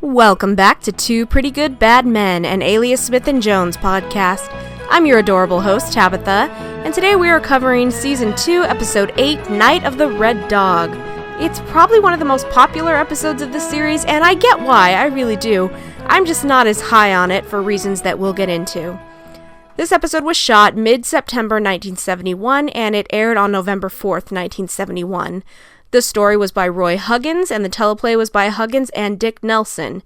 Welcome back to Two Pretty Good Bad Men, an Alias Smith & Jones podcast. I'm your adorable host, Tabitha, and today we are covering Season 2, Episode 8, Night of the Red Dog. It's probably one of the most popular episodes of the series, and I get why, I really do. I'm just not as high on it for reasons that we'll get into. This episode was shot mid-September 1971, and it aired on November 4th, 1971. The story was by Roy Huggins, and the teleplay was by Huggins and Dick Nelson.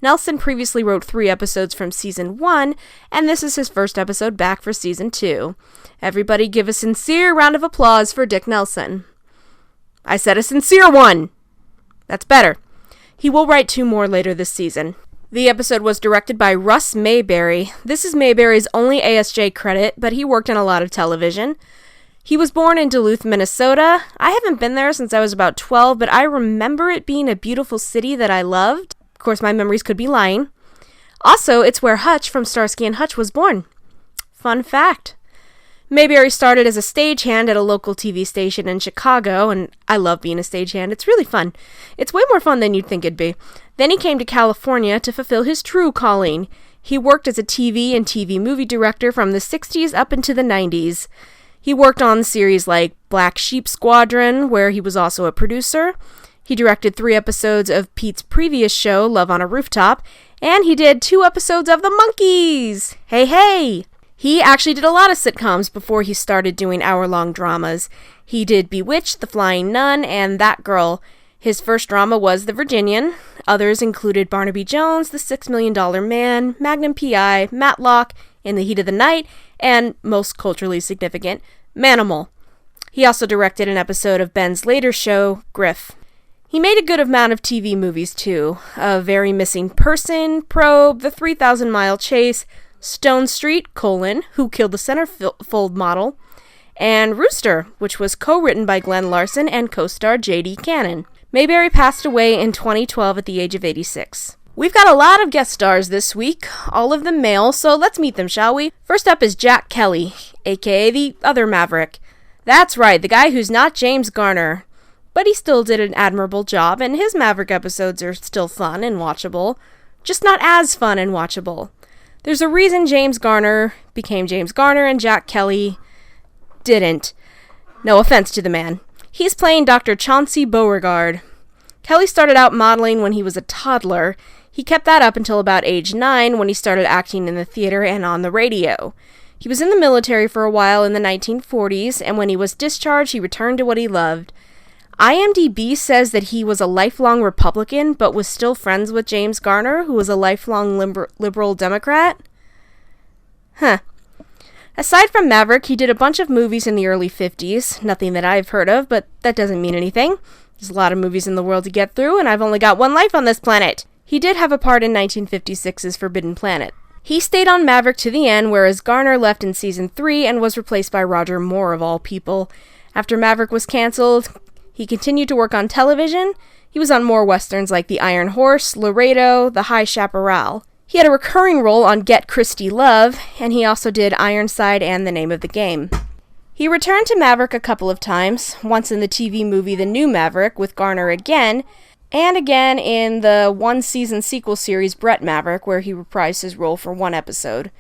Nelson previously wrote 3 episodes from Season 1, and this is his first episode back for Season 2. Everybody give a sincere round of applause for Dick Nelson. I said a sincere one! That's better. He will write 2 more later this season. The episode was directed by Russ Mayberry. This is Mayberry's only ASJ credit, but he worked on a lot of television. He was born in Duluth, Minnesota. I haven't been there since I was about 12, but I remember it being a beautiful city that I loved. Of course, my memories could be lying. Also, it's where Hutch from Starsky and Hutch was born. Fun fact. Mayberry started as a stagehand at a local TV station in Chicago, and I love being a stagehand. It's really fun. It's way more fun than you'd think it'd be. Then he came to California to fulfill his true calling. He worked as a TV and TV movie director from the 60s up into the 90s. He worked on series like Black Sheep Squadron, where he was also a producer. He directed 3 episodes of Pete's previous show, Love on a Rooftop, and he did 2 episodes of The Monkees. Hey, hey! He actually did a lot of sitcoms before he started doing hour-long dramas. He did Bewitched, The Flying Nun, and That Girl. His first drama was The Virginian. Others included Barnaby Jones, The $6 Million Man, Magnum P.I., Matlock, In the Heat of the Night, and, most culturally significant, Manimal. He also directed an episode of Ben's later show, Griff. He made a good amount of TV movies, too. A Very Missing Person, Probe, The 3,000-Mile Chase, Stone Street, Who Killed the Centerfold Model, and Rooster, which was co-written by Glenn Larson and co-star J.D. Cannon. Mayberry passed away in 2012 at the age of 86. We've got a lot of guest stars this week, all of them male, so let's meet them, shall we? First up is Jack Kelly, aka the other Maverick. That's right, the guy who's not James Garner. But he still did an admirable job, and his Maverick episodes are still fun and watchable. Just not as fun and watchable. There's a reason James Garner became James Garner and Jack Kelly didn't. No offense to the man. He's playing Dr. Chauncey Beauregard. Kelly started out modeling when he was a toddler. He kept that up until about age 9 when he started acting in the theater and on the radio. He was in the military for a while in the 1940s, and when he was discharged, he returned to what he loved. IMDb says that he was a lifelong Republican, but was still friends with James Garner, who was a lifelong liberal Democrat. Aside from Maverick, he did a bunch of movies in the early 50s. Nothing that I've heard of, but that doesn't mean anything. There's a lot of movies in the world to get through, and I've only got one life on this planet. He did have a part in 1956's Forbidden Planet. He stayed on Maverick to the end, whereas Garner left in Season 3 and was replaced by Roger Moore, of all people. After Maverick was canceled, he continued to work on television. He was on more westerns like The Iron Horse, Laredo, The High Chaparral. He had a recurring role on Get Christy Love, and he also did Ironside and The Name of the Game. He returned to Maverick a couple of times, once in the TV movie The New Maverick with Garner again, and again in the 1-season sequel series Brett Maverick, where he reprised his role for 1 episode.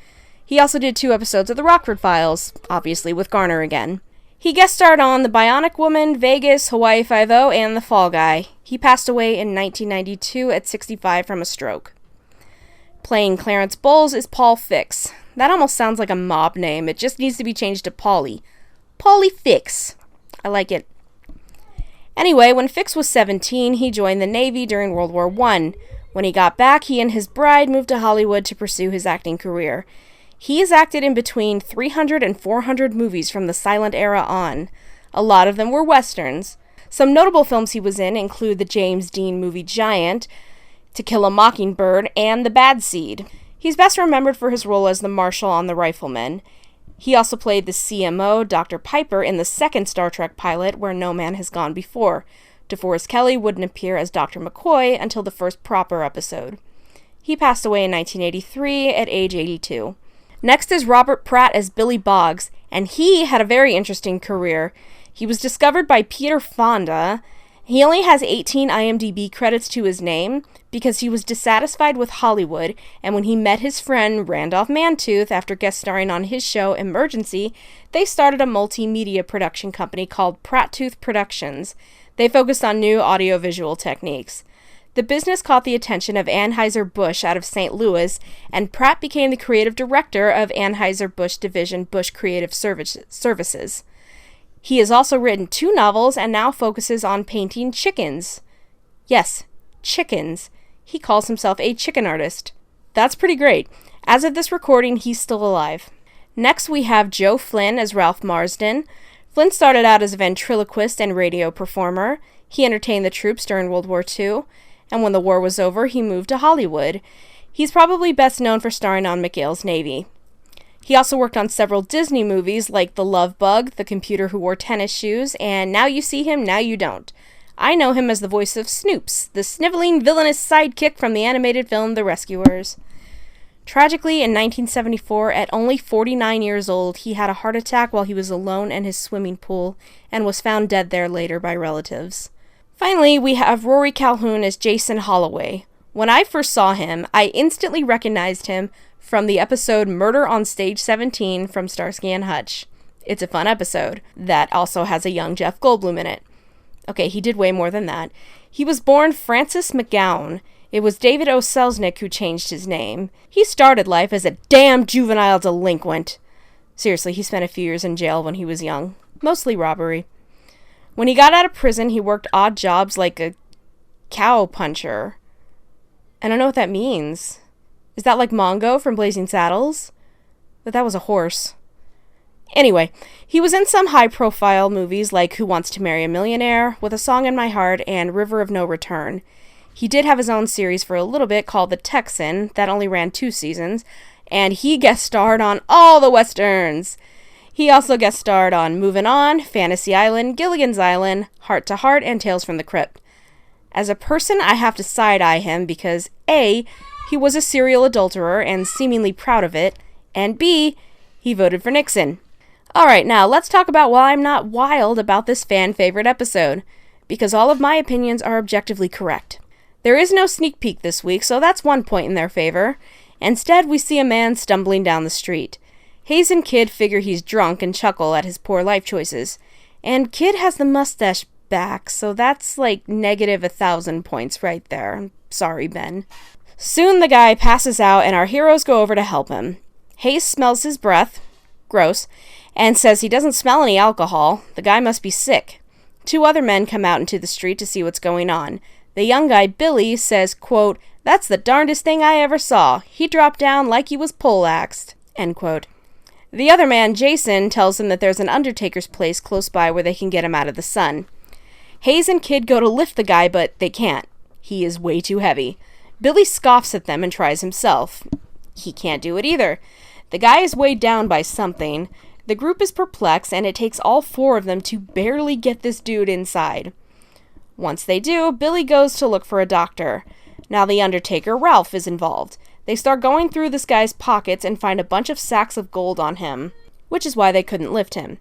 He also did 2 episodes of The Rockford Files, obviously with Garner again. He guest starred on The Bionic Woman, Vegas, Hawaii Five-0, and The Fall Guy. He passed away in 1992 at 65 from a stroke. Playing Clarence Bowles is Paul Fix. That almost sounds like a mob name. It just needs to be changed to Paulie. Paulie Fix. I like it. Anyway, when Fix was 17, he joined the Navy during World War I. When he got back, he and his bride moved to Hollywood to pursue his acting career. He has acted in between 300 and 400 movies from the silent era on. A lot of them were westerns. Some notable films he was in include the James Dean movie Giant, To Kill a Mockingbird, and The Bad Seed. He's best remembered for his role as the Marshal on The Rifleman. He also played the CMO, Dr. Piper, in the second Star Trek pilot, Where No Man Has Gone Before. DeForest Kelley wouldn't appear as Dr. McCoy until the first proper episode. He passed away in 1983 at age 82. Next is Robert Pratt as Billy Boggs, and he had a very interesting career. He was discovered by Peter Fonda, He only has 18 IMDb credits to his name because he was dissatisfied with Hollywood, and when he met his friend Randolph Mantooth after guest starring on his show Emergency, they started a multimedia production company called Prattooth Productions. They focused on new audiovisual techniques. The business caught the attention of Anheuser-Busch out of St. Louis, and Pratt became the creative director of Anheuser-Busch division Busch Creative Services. He has also written 2 novels and now focuses on painting chickens. Yes, chickens. He calls himself a chicken artist. That's pretty great. As of this recording, he's still alive. Next, we have Joe Flynn as Ralph Marsden. Flynn started out as a ventriloquist and radio performer. He entertained the troops during World War II, and when the war was over, he moved to Hollywood. He's probably best known for starring on McHale's Navy. He also worked on several Disney movies like The Love Bug, The Computer Who Wore Tennis Shoes, and Now You See Him, Now You Don't. I know him as the voice of Snoops, the sniveling villainous sidekick from the animated film The Rescuers. Tragically, in 1974, at only 49 years old, he had a heart attack while he was alone in his swimming pool and was found dead there later by relatives. Finally, we have Rory Calhoun as Jason Holloway. When I first saw him, I instantly recognized him from the episode Murder on Stage 17 from Starsky and Hutch. It's a fun episode that also has a young Jeff Goldblum in it. Okay, he did way more than that. He was born Francis McGowan. It was David O. Selznick who changed his name. He started life as a damn juvenile delinquent. Seriously, he spent a few years in jail when he was young. Mostly robbery. When he got out of prison, he worked odd jobs like a cow puncher. I don't know what that means. Is that like Mongo from Blazing Saddles? But that was a horse. Anyway, he was in some high-profile movies like Who Wants to Marry a Millionaire, With a Song in My Heart, and River of No Return. He did have his own series for a little bit called The Texan, that only ran 2 seasons, and he guest starred on all the westerns. He also guest starred on Movin' On, Fantasy Island, Gilligan's Island, Heart to Heart, and Tales from the Crypt. As a person, I have to side-eye him because A, he was a serial adulterer and seemingly proud of it, and B, he voted for Nixon. Alright, now let's talk about why I'm not wild about this fan-favorite episode, because all of my opinions are objectively correct. There is no sneak peek this week, so that's one point in their favor. Instead, we see a man stumbling down the street. Hayes and Kid figure he's drunk and chuckle at his poor life choices. And Kid has the mustache back, so that's like negative 1,000 points right there. I'm sorry, Ben. Soon the guy passes out and our heroes go over to help him. Hayes smells his breath, gross, and says he doesn't smell any alcohol. The guy must be sick. 2 other men come out into the street to see what's going on. The young guy, Billy, says, quote, "That's the darndest thing I ever saw. He dropped down like he was poleaxed," end quote. The other man, Jason, tells him that there's an undertaker's place close by where they can get him out of the sun. Hayes and Kid go to lift the guy, but they can't. He is way too heavy. Billy scoffs at them and tries himself. He can't do it either. The guy is weighed down by something. The group is perplexed, and it takes all 4 of them to barely get this dude inside. Once they do, Billy goes to look for a doctor. Now the undertaker, Ralph, is involved. They start going through this guy's pockets and find a bunch of sacks of gold on him, which is why they couldn't lift him.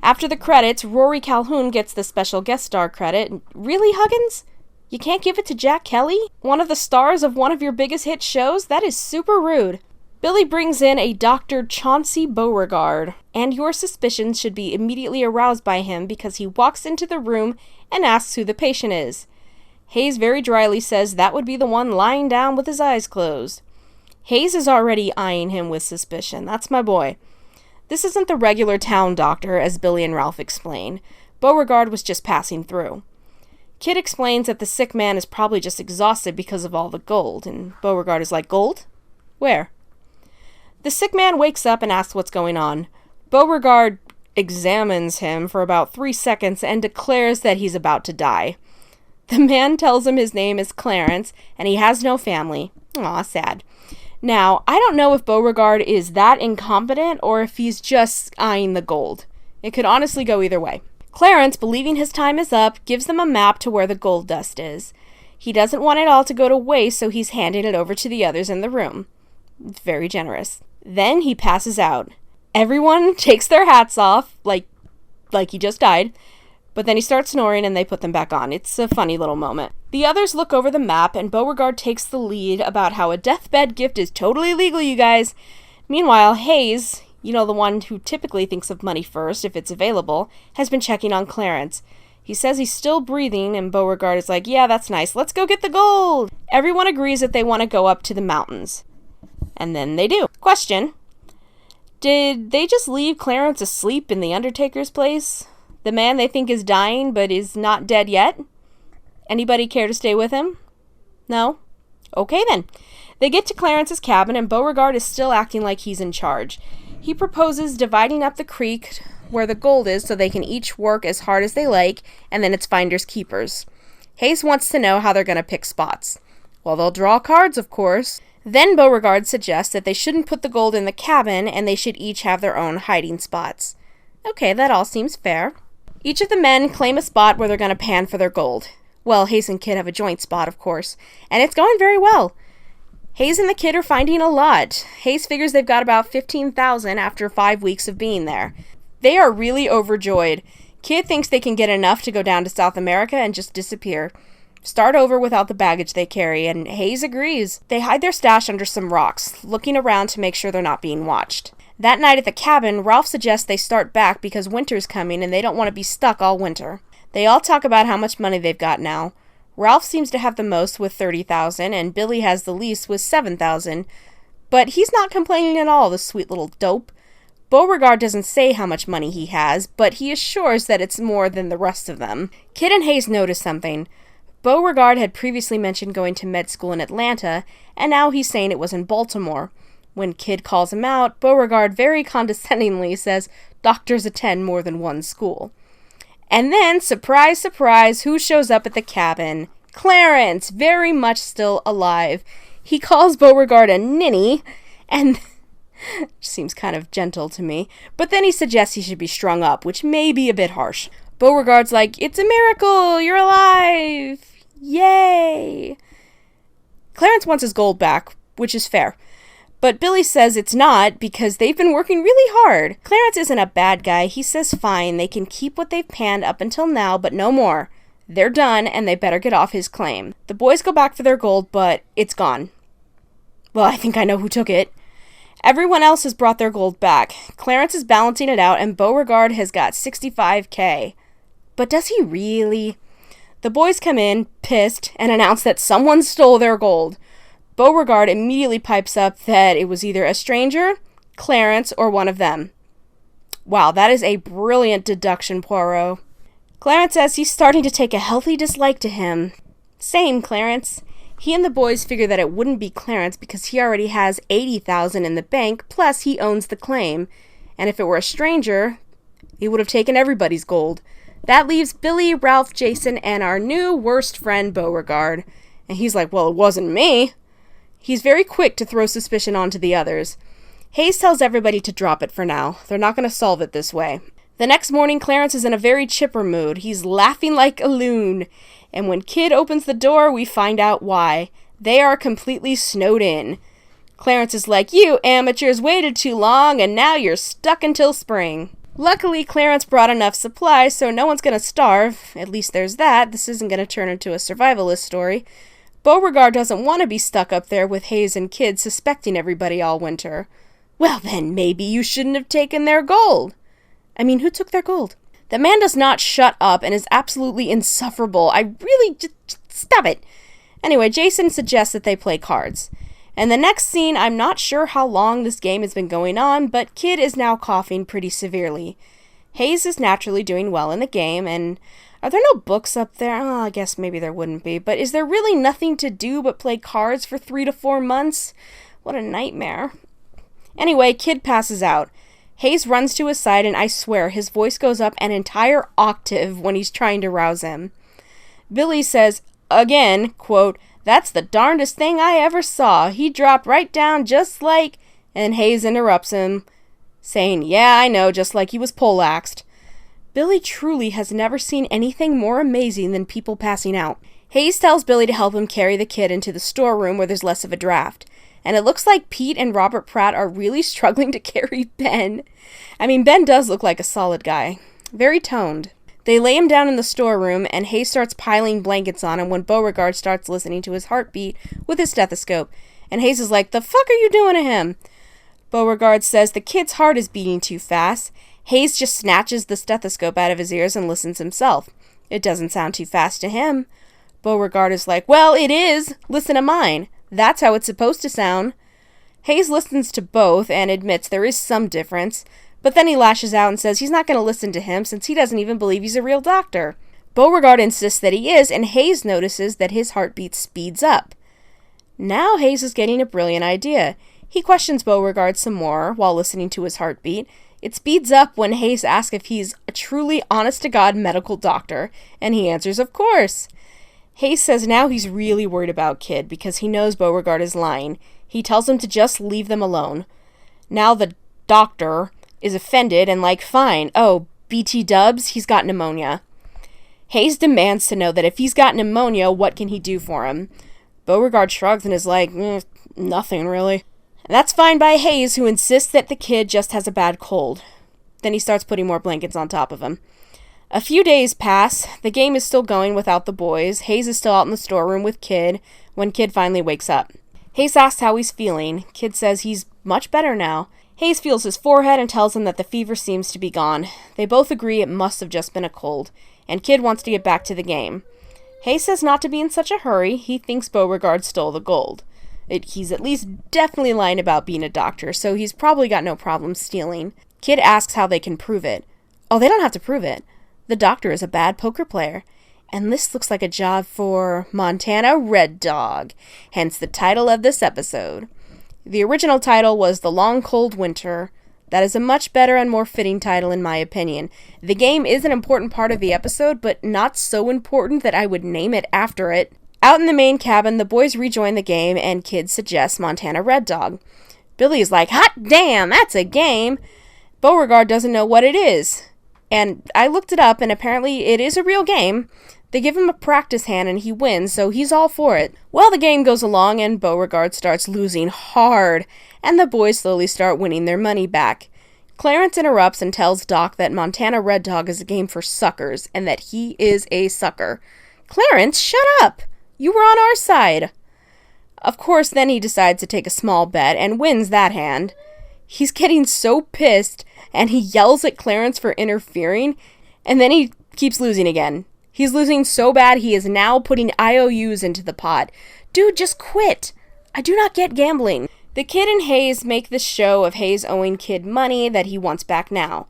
After the credits, Rory Calhoun gets the special guest star credit. Really, Huggins? You can't give it to Jack Kelly? One of the stars of one of your biggest hit shows? That is super rude. Billy brings in a Dr. Chauncey Beauregard, and your suspicions should be immediately aroused by him because he walks into the room and asks who the patient is. Hayes very dryly says that would be the one lying down with his eyes closed. Hayes is already eyeing him with suspicion. That's my boy. This isn't the regular town doctor, as Billy and Ralph explain. Beauregard was just passing through. Kid explains that the sick man is probably just exhausted because of all the gold, and Beauregard is like, "Gold? Where?" The sick man wakes up and asks what's going on. Beauregard examines him for about 3 seconds and declares that he's about to die. The man tells him his name is Clarence, and he has no family. Aw, sad. Now, I don't know if Beauregard is that incompetent or if he's just eyeing the gold. It could honestly go either way. Clarence, believing his time is up, gives them a map to where the gold dust is. He doesn't want it all to go to waste, so he's handing it over to the others in the room. It's very generous. Then he passes out. Everyone takes their hats off, like he just died. But then he starts snoring and they put them back on. It's a funny little moment. The others look over the map and Beauregard takes the lead about how a deathbed gift is totally legal, you guys. Meanwhile, Hayes, the one who typically thinks of money first if it's available, has been checking on Clarence. He says he's still breathing and Beauregard is like, yeah, that's nice. Let's go get the gold. Everyone agrees that they want to go up to the mountains. And then they do. Question. Did they just leave Clarence asleep in the Undertaker's place? The man they think is dying but is not dead yet? Anybody care to stay with him? No? Okay then. They get to Clarence's cabin and Beauregard is still acting like he's in charge. He proposes dividing up the creek where the gold is so they can each work as hard as they like, and then it's finders keepers. Hayes wants to know how they're going to pick spots. Well, they'll draw cards, of course. Then Beauregard suggests that they shouldn't put the gold in the cabin and they should each have their own hiding spots. Okay, that all seems fair. Each of the men claim a spot where they're going to pan for their gold. Well, Hayes and Kid have a joint spot, of course, and it's going very well. Hayes and the Kid are finding a lot. Hayes figures they've got about 15,000 after 5 weeks of being there. They are really overjoyed. Kid thinks they can get enough to go down to South America and just disappear. Start over without the baggage they carry, and Hayes agrees. They hide their stash under some rocks, looking around to make sure they're not being watched. That night at the cabin, Ralph suggests they start back because winter's coming and they don't want to be stuck all winter. They all talk about how much money they've got now. Ralph seems to have the most with 30,000 and Billy has the least with 7,000. But he's not complaining at all, the sweet little dope. Beauregard doesn't say how much money he has, but he assures that it's more than the rest of them. Kid and Hayes notice something. Beauregard had previously mentioned going to med school in Atlanta, and now he's saying it was in Baltimore. When Kid calls him out, Beauregard very condescendingly says doctors attend more than one school. And then, surprise, surprise, who shows up at the cabin? Clarence, very much still alive. He calls Beauregard a ninny, and seems kind of gentle to me, but then he suggests he should be strung up, which may be a bit harsh. Beauregard's like, it's a miracle, you're alive, yay. Clarence wants his gold back, which is fair. But Billy says it's not because they've been working really hard. Clarence isn't a bad guy. He says fine, they can keep what they've panned up until now, but no more. They're done, and they better get off his claim. The boys go back for their gold, but it's gone. Well, I think I know who took it. Everyone else has brought their gold back. Clarence is balancing it out, and Beauregard has got $65,000. But does he really? The boys come in, pissed, and announce that someone stole their gold. Beauregard immediately pipes up that it was either a stranger, Clarence, or one of them. Wow, that is a brilliant deduction, Poirot. Clarence says he's starting to take a healthy dislike to him. Same, Clarence. He and the boys figure that it wouldn't be Clarence because he already has $80,000 in the bank, plus he owns the claim. And if it were a stranger, he would have taken everybody's gold. That leaves Billy, Ralph, Jason, and our new worst friend, Beauregard. And he's like, well, it wasn't me. He's very quick to throw suspicion onto the others. Hayes tells everybody to drop it for now. They're not going to solve it this way. The next morning, Clarence is in a very chipper mood. He's laughing like a loon. And when Kid opens the door, we find out why. They are completely snowed in. Clarence is like, you amateurs waited too long, and now you're stuck until spring. Luckily, Clarence brought enough supplies, so no one's going to starve. At least there's that. This isn't going to turn into a survivalist story. Beauregard doesn't want to be stuck up there with Hayes and Kid suspecting everybody all winter. Well then, maybe you shouldn't have taken their gold. I mean, who took their gold? The man does not shut up and is absolutely insufferable. I really just stop it. Anyway, Jason suggests that they play cards. And the next scene, I'm not sure how long this game has been going on, but Kid is now coughing pretty severely. Hayes is naturally doing well in the game, and are there no books up there? Oh, I guess maybe there wouldn't be, but is there really nothing to do but play cards for 3 to 4 months? What a nightmare. Anyway, Kid passes out. Hayes runs to his side, and I swear his voice goes up an entire octave when he's trying to rouse him. Billy says, again, quote, that's the darndest thing I ever saw. He dropped right down just like... And Hayes interrupts him, saying, yeah, I know, just like he was poleaxed. Billy truly has never seen anything more amazing than people passing out. Hayes tells Billy to help him carry the kid into the storeroom where there's less of a draft. And it looks like Pete and Robert Pratt are really struggling to carry Ben. I mean, Ben does look like a solid guy. Very toned. They lay him down in the storeroom, and Hayes starts piling blankets on him when Beauregard starts listening to his heartbeat with his stethoscope, and Hayes is like, "The fuck are you doing to him?" Beauregard says the kid's heart is beating too fast. Hayes just snatches the stethoscope out of his ears and listens himself. It doesn't sound too fast to him. Beauregard is like, "Well, it is. Listen to mine. That's how it's supposed to sound." Hayes listens to both and admits there is some difference, but then he lashes out and says he's not going to listen to him since he doesn't even believe he's a real doctor. Beauregard insists that he is, and Hayes notices that his heartbeat speeds up. Now Hayes is getting a brilliant idea. He questions Beauregard some more while listening to his heartbeat. It speeds up when Hayes asks if he's a truly honest-to-God medical doctor, and he answers, of course. Hayes says now he's really worried about Kid because he knows Beauregard is lying. He tells him to just leave them alone. Now the doctor is offended and like, fine. Oh, BT dubs, he's got pneumonia. Hayes demands to know that if he's got pneumonia, what can he do for him? Beauregard shrugs and is like, nothing really. And that's fine by Hayes, who insists that the kid just has a bad cold. Then he starts putting more blankets on top of him. A few days pass. The game is still going without the boys. Hayes is still out in the storeroom with Kid when Kid finally wakes up. Hayes asks how he's feeling. Kid says he's much better now. Hayes feels his forehead and tells him that the fever seems to be gone. They both agree it must have just been a cold, and Kid wants to get back to the game. Hayes says not to be in such a hurry. He thinks Beauregard stole the gold. He's at least definitely lying about being a doctor, so he's probably got no problem stealing. Kid asks how they can prove it. Oh, they don't have to prove it. The doctor is a bad poker player. And this looks like a job for Montana Red Dog, hence the title of this episode. The original title was The Long Cold Winter. That is a much better and more fitting title in my opinion. The game is an important part of the episode, but not so important that I would name it after it. Out in the main cabin, the boys rejoin the game, and Kid suggests Montana Red Dog. Billy's like, hot damn, that's a game! Beauregard doesn't know what it is. And I looked it up, and apparently it is a real game. They give him a practice hand, and he wins, so he's all for it. Well, the game goes along, and Beauregard starts losing hard, and the boys slowly start winning their money back. Clarence interrupts and tells Doc that Montana Red Dog is a game for suckers, and that he is a sucker. Clarence, shut up! You were on our side. Of course, then he decides to take a small bet and wins that hand. He's getting so pissed, and he yells at Clarence for interfering, and then he keeps losing again. He's losing so bad he is now putting IOUs into the pot. Dude, just quit. I do not get gambling. The Kid and Hayes make this show of Hayes owing Kid money that he wants back now.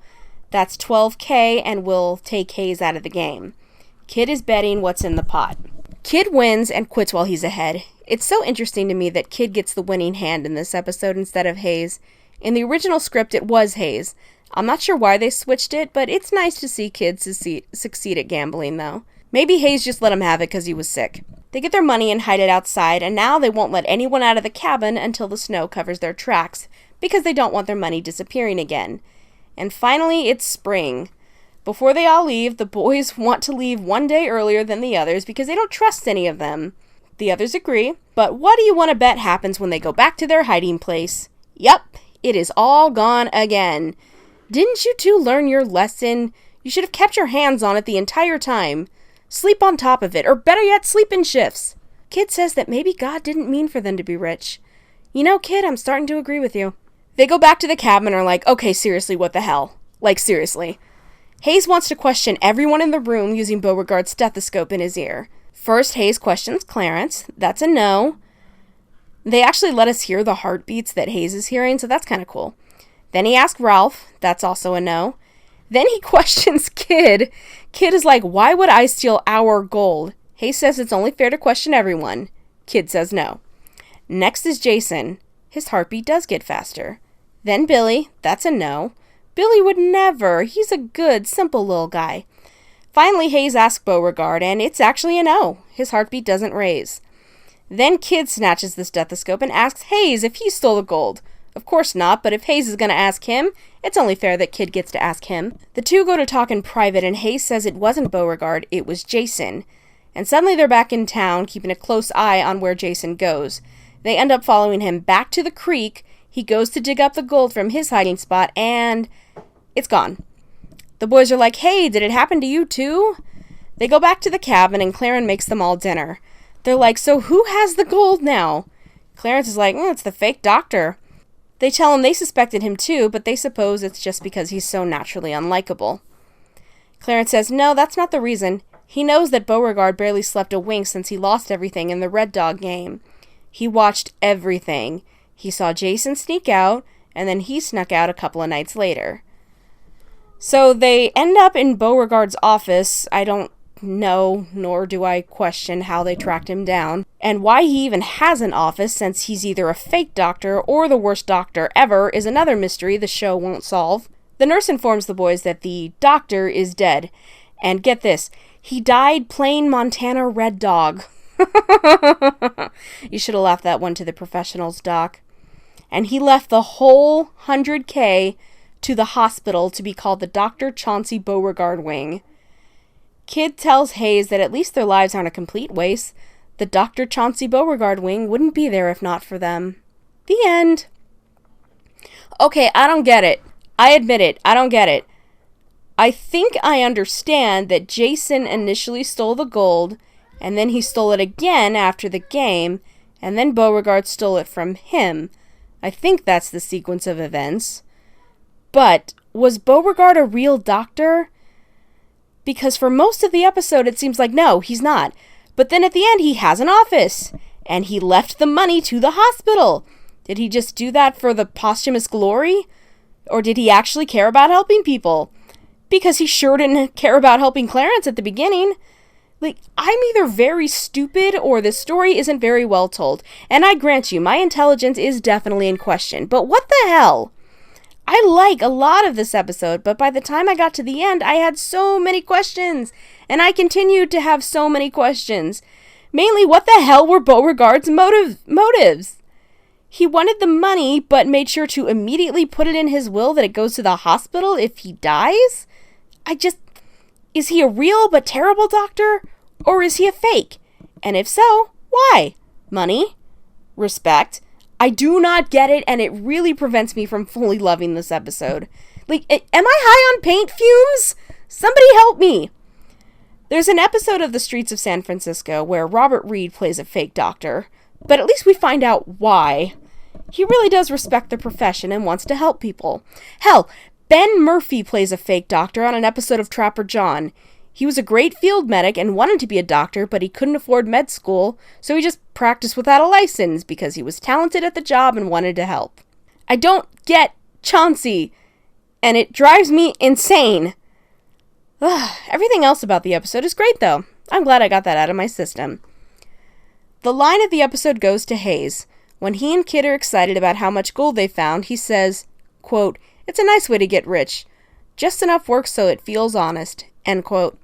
That's $12,000 and will take Hayes out of the game. Kid is betting what's in the pot. Kid wins and quits while he's ahead. It's so interesting to me that Kid gets the winning hand in this episode instead of Hayes. In the original script, it was Hayes. I'm not sure why they switched it, but it's nice to see Kid succeed at gambling, though. Maybe Hayes just let him have it because he was sick. They get their money and hide it outside, and now they won't let anyone out of the cabin until the snow covers their tracks, because they don't want their money disappearing again. And finally, it's spring. Before they all leave, the boys want to leave one day earlier than the others because they don't trust any of them. The others agree, but what do you want to bet happens when they go back to their hiding place? Yup, it is all gone again. Didn't you two learn your lesson? You should have kept your hands on it the entire time. Sleep on top of it, or better yet, sleep in shifts. Kid says that maybe God didn't mean for them to be rich. You know, Kid, I'm starting to agree with you. They go back to the cabin and are like, okay, seriously, what the hell? Like, seriously. Hayes wants to question everyone in the room using Beauregard's stethoscope in his ear. First, Hayes questions Clarence. That's a no. They actually let us hear the heartbeats that Hayes is hearing, so that's kind of cool. Then he asks Ralph. That's also a no. Then he questions Kid. Kid is like, why would I steal our gold? Hayes says it's only fair to question everyone. Kid says no. Next is Jason. His heartbeat does get faster. Then Billy. That's a no. Billy would never. He's a good, simple little guy. Finally, Hayes asks Beauregard, and it's actually a no. His heartbeat doesn't raise. Then Kid snatches the stethoscope and asks Hayes if he stole the gold. Of course not, but if Hayes is going to ask him, it's only fair that Kid gets to ask him. The two go to talk in private, and Hayes says it wasn't Beauregard, it was Jason. And suddenly they're back in town, keeping a close eye on where Jason goes. They end up following him back to the creek. He goes to dig up the gold from his hiding spot, and it's gone. The boys are like, hey, did it happen to you too? They go back to the cabin and Clarence makes them all dinner. They're like, so who has the gold now? Clarence is like, it's the fake doctor. They tell him they suspected him too, but they suppose it's just because he's so naturally unlikable. Clarence says, no, that's not the reason. He knows that Beauregard barely slept a wink since he lost everything in the Red Dog game. He watched everything. He saw Jason sneak out, and then he snuck out a couple of nights later. So they end up in Beauregard's office. I don't know, nor do I question how they tracked him down, and why he even has an office, since he's either a fake doctor or the worst doctor ever, is another mystery the show won't solve. The nurse informs the boys that the doctor is dead. And get this, he died playing Montana Red Dog. You should have left that one to the professionals, Doc. And he left the whole $100K to the hospital to be called the Dr. Chauncey Beauregard Wing. Kid tells Hayes that at least their lives aren't a complete waste. The Dr. Chauncey Beauregard Wing wouldn't be there if not for them. The end. Okay, I don't get it. I admit it. I don't get it. I think I understand that Jason initially stole the gold, and then he stole it again after the game, and then Beauregard stole it from him. I think that's the sequence of events. But was Beauregard a real doctor? Because for most of the episode it seems like no, he's not. But then at the end he has an office, and he left the money to the hospital. Did he just do that for the posthumous glory? Or did he actually care about helping people? Because he sure didn't care about helping Clarence at the beginning. Like, I'm either very stupid or this story isn't very well told. And I grant you, my intelligence is definitely in question. But what the hell? I like a lot of this episode, but by the time I got to the end, I had so many questions. And I continued to have so many questions. Mainly, what the hell were Beauregard's motives? He wanted the money, but made sure to immediately put it in his will that it goes to the hospital if he dies? Is he a real but terrible doctor? Or is he a fake? And if so, why? Money? Respect? I do not get it, and it really prevents me from fully loving this episode. Like, am I high on paint fumes? Somebody help me! There's an episode of The Streets of San Francisco where Robert Reed plays a fake doctor, but at least we find out why. He really does respect the profession and wants to help people. Hell, Ben Murphy plays a fake doctor on an episode of Trapper John. He was a great field medic and wanted to be a doctor, but he couldn't afford med school, so he just practiced without a license because he was talented at the job and wanted to help. I don't get Chauncey, and it drives me insane. Everything else about the episode is great, though. I'm glad I got that out of my system. The line of the episode goes to Hayes. When he and Kid are excited about how much gold they found, he says, quote, "It's a nice way to get rich. Just enough work so it feels honest," end quote.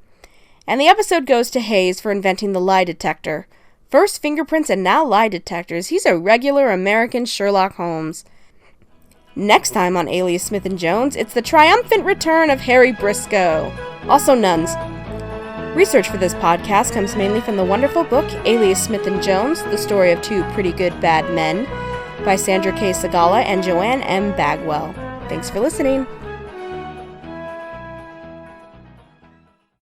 And the episode goes to Hayes for inventing the lie detector. First fingerprints and now lie detectors. He's a regular American Sherlock Holmes. Next time on Alias Smith & Jones, it's the triumphant return of Harry Briscoe. Also nuns. Research for this podcast comes mainly from the wonderful book Alias Smith & Jones, The Story of Two Pretty Good Bad Men, by Sandra K. Segala and Joanne M. Bagwell. Thanks for listening.